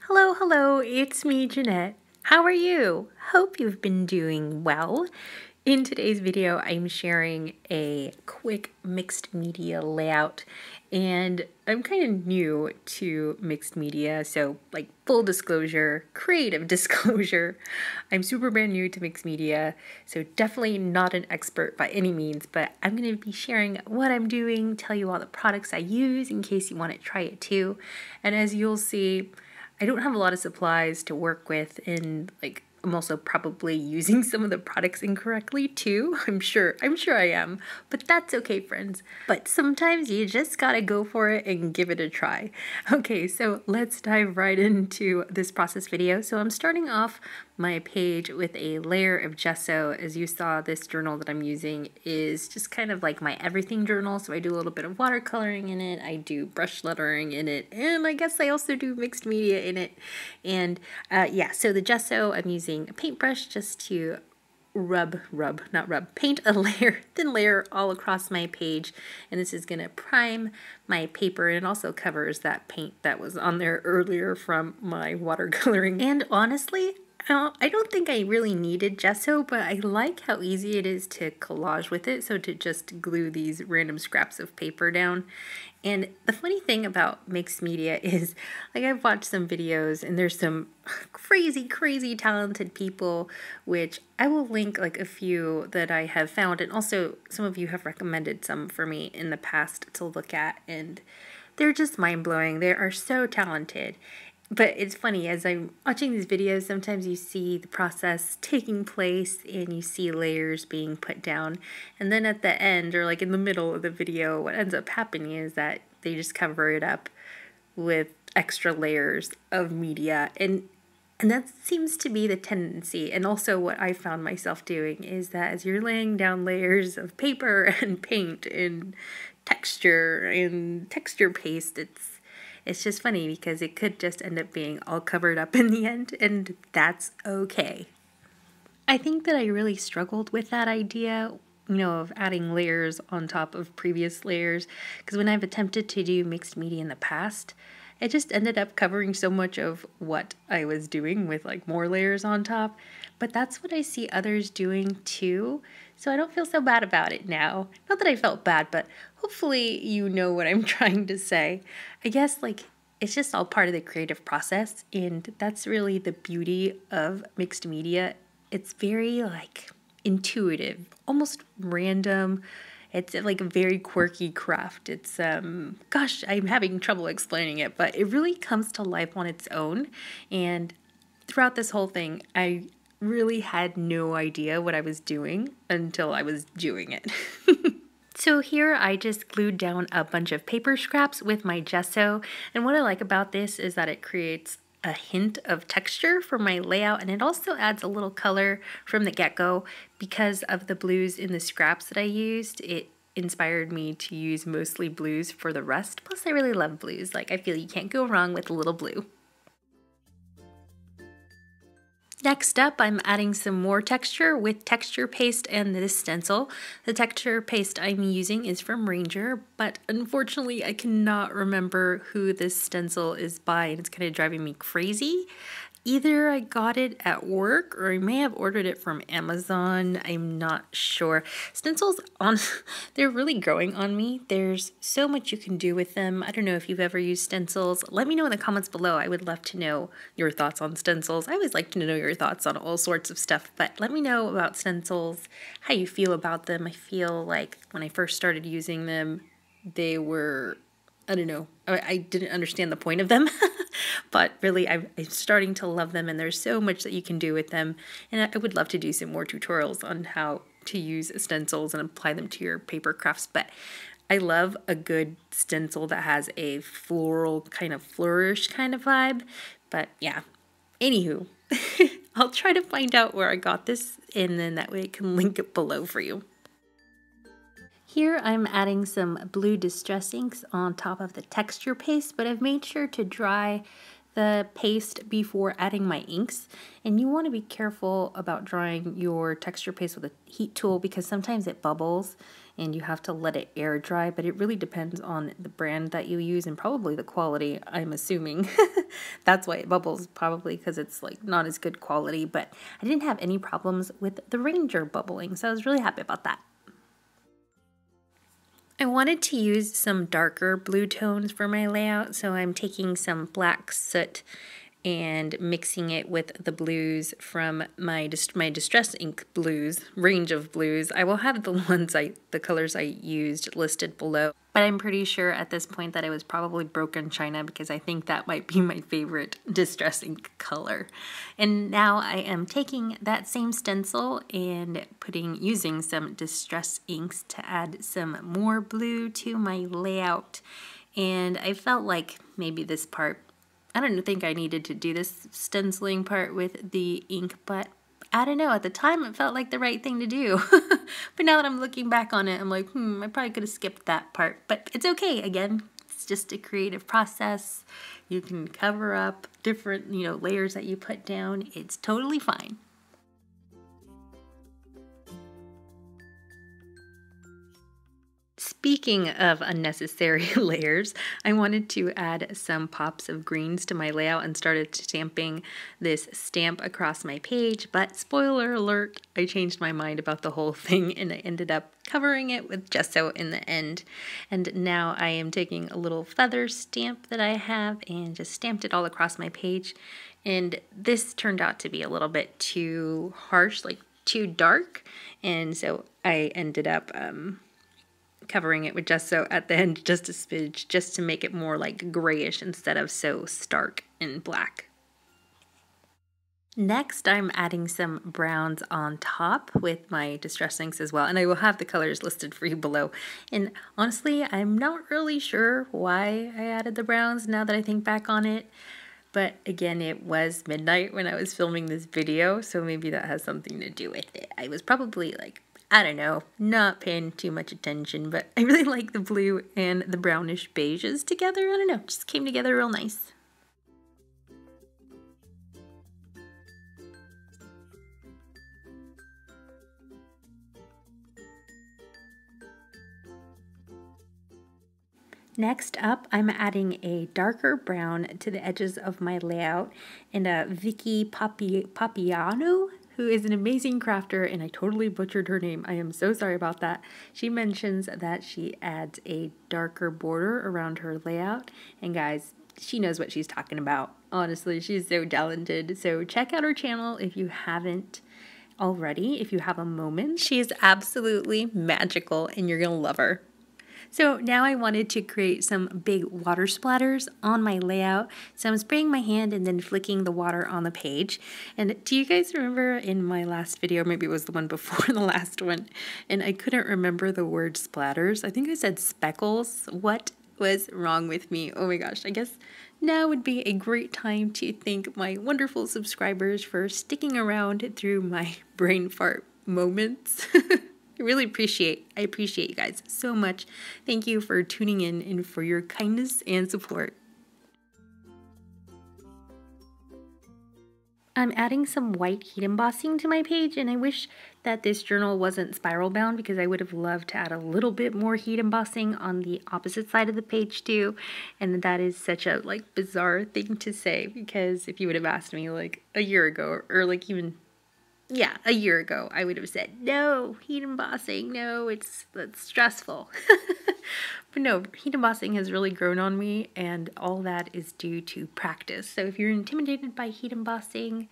Hello, it's me, Janette. How are you? Hope you've been doing well. In today's video, I'm sharing a quick mixed media layout, and I'm kind of new to mixed media, so like full disclosure, creative disclosure, I'm super brand new to mixed media, so definitely not an expert by any means, but I'm going to be sharing what I'm doing, tell you all the products I use in case you want to try it too, and as you'll see, I don't have a lot of supplies to work with, and like I'm also probably using some of the products incorrectly too. I'm sure I am, but that's okay, friends. But sometimes you just gotta go for it and give it a try. Okay, so let's dive right into this process video. So I'm starting off my page with a layer of gesso. As you saw, this journal that I'm using is just kind of like my everything journal. So I do a little bit of watercoloring in it, I do brush lettering in it, and I guess I also do mixed media in it. And yeah, so the gesso, I'm using a paintbrush just to paint a thin layer all across my page, and this is gonna prime my paper, and it also covers that paint that was on there earlier from my watercoloring. And honestly, I don't think I really needed gesso, but I like how easy it is to collage with it, so to just glue these random scraps of paper down. And the funny thing about mixed media is, like, I've watched some videos and there's some crazy talented people, which I will link like a few that I have found, and also some of you have recommended some for me in the past to look at, and they're just mind-blowing. They are so talented. But it's funny, as I'm watching these videos, sometimes you see the process taking place and you see layers being put down. And then at the end, or like in the middle of the video, what ends up happening is that they just cover it up with extra layers of media. And that seems to be the tendency. And also what I found myself doing is that as you're laying down layers of paper and paint and texture paste, it's just funny because it could just end up being all covered up in the end, and that's okay. I think that I really struggled with that idea, of adding layers on top of previous layers, because when I've attempted to do mixed media in the past, it just ended up covering so much of what I was doing with like more layers on top. But that's what I see others doing too, so I don't feel so bad about it now. Not that I felt bad, but hopefully you know what I'm trying to say. I guess like it's just all part of the creative process, and that's really the beauty of mixed media. It's very like intuitive, almost random. It's like a very quirky craft. It's, gosh, I'm having trouble explaining it, but it really comes to life on its own. And throughout this whole thing, I really had no idea what I was doing until I was doing it. So here I just glued down a bunch of paper scraps with my gesso, and what I like about this is that it creates a hint of texture for my layout, and it also adds a little color from the get-go. Because of the blues in the scraps that I used, it inspired me to use mostly blues for the rest. Plus I really love blues. Like, I feel you can't go wrong with a little blue. Next up, I'm adding some more texture with texture paste and this stencil. The texture paste I'm using is from Ranger, but unfortunately I cannot remember who this stencil is by, and it's kind of driving me crazy. Either I got it at work or I may have ordered it from Amazon. I'm not sure. Stencils, they're really growing on me. There's so much you can do with them. I don't know if you've ever used stencils. Let me know in the comments below. I would love to know your thoughts on stencils. I always like to know your thoughts on all sorts of stuff, but let me know about stencils, how you feel about them. I feel like when I first started using them, they were, I don't know, I didn't understand the point of them, but really I'm starting to love them, and there's so much that you can do with them, and I would love to do some more tutorials on how to use stencils and apply them to your paper crafts. But I love a good stencil that has a floral kind of flourish kind of vibe. But yeah, anywho, I'll try to find out where I got this, and then that way I can link it below for you. Here I'm adding some blue distress inks on top of the texture paste, but I've made sure to dry the paste before adding my inks, and you want to be careful about drying your texture paste with a heat tool because sometimes it bubbles and you have to let it air dry, but it really depends on the brand that you use and probably the quality, I'm assuming. That's why it bubbles, probably because it's like not as good quality, but I didn't have any problems with the Ranger bubbling, so I was really happy about that. I wanted to use some darker blue tones for my layout, so I'm taking some black soot and mixing it with the blues from my Distress Ink blues, range of blues. I will have the colors I used listed below, but I'm pretty sure at this point that it was probably Broken China because I think that might be my favorite Distress Ink color. And now I am taking that same stencil and using some Distress Inks to add some more blue to my layout. And I felt like maybe this part, I don't think I needed to do this stenciling part with the ink, but I don't know, at the time it felt like the right thing to do. But now that I'm looking back on it, I'm like, I probably could have skipped that part, but it's okay. Again, it's just a creative process. You can cover up different, layers that you put down. It's totally fine. Speaking of unnecessary layers, I wanted to add some pops of greens to my layout and started stamping this stamp across my page, but spoiler alert, I changed my mind about the whole thing and I ended up covering it with gesso in the end. And now I am taking a little feather stamp that I have and just stamped it all across my page. And this turned out to be a little bit too harsh, like too dark, and so I ended up covering it with gesso at the end just a smidge, just to make it more like grayish instead of so stark and black. Next, I'm adding some browns on top with my Distress Inks as well, and I will have the colors listed for you below. And honestly, I'm not really sure why I added the browns now that I think back on it, but again, it was midnight when I was filming this video, so maybe that has something to do with it. I was probably like, I don't know, not paying too much attention, but I really like the blue and the brownish beiges together. I don't know, just came together real nice. Next up, I'm adding a darker brown to the edges of my layout, and Vicky Papiano, who is an amazing crafter, and I totally butchered her name. I am so sorry about that. She mentions that she adds a darker border around her layout, and guys, she knows what she's talking about. Honestly, she's so talented. So check out her channel if you haven't already, if you have a moment. She is absolutely magical, and you're gonna love her. So now I wanted to create some big water splatters on my layout. So I'm spraying my hand and then flicking the water on the page. And do you guys remember in my last video, maybe it was the one before the last one, and I couldn't remember the word splatters. I think I said speckles. What was wrong with me? Oh my gosh, I guess now would be a great time to thank my wonderful subscribers for sticking around through my brain fart moments. I appreciate you guys so much. Thank you for tuning in and for your kindness and support. I'm adding some white heat embossing to my page, and I wish that this journal wasn't spiral bound because I would have loved to add a little bit more heat embossing on the opposite side of the page too. And that is such a bizarre thing to say, because if you would have asked me like a year ago or a year ago, I would have said, no, heat embossing, no, that's stressful. But no, heat embossing has really grown on me, and all that is due to practice. So if you're intimidated by heat embossing,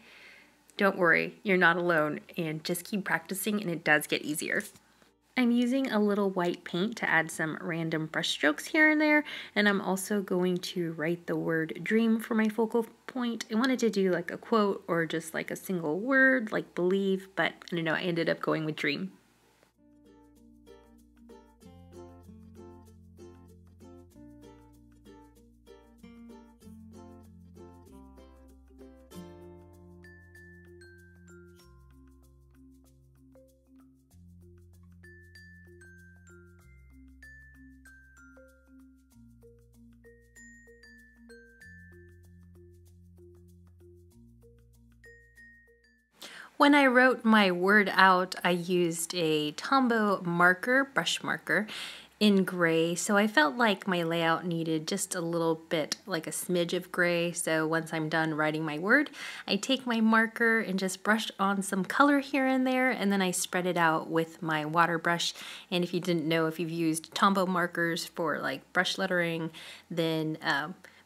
don't worry, you're not alone, and just keep practicing and it does get easier. I'm using a little white paint to add some random brush strokes here and there, and I'm also going to write the word dream for my focal point. I wanted to do like a quote or just like a single word like believe, but I don't know, I ended up going with dream. When I wrote my word out, I used a Tombow brush marker in gray, so I felt like my layout needed just a little bit, like a smidge of gray. So once I'm done writing my word, I take my marker and just brush on some color here and there, and then I spread it out with my water brush. And if you didn't know, if you've used Tombow markers for like brush lettering, then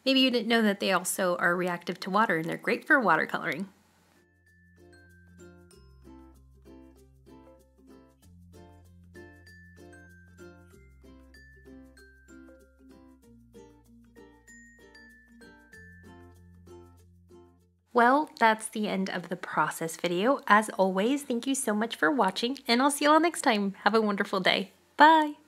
maybe you didn't know that they also are reactive to water and they're great for watercoloring. Well, that's the end of the process video. As always, thank you so much for watching, and I'll see you all next time. Have a wonderful day. Bye!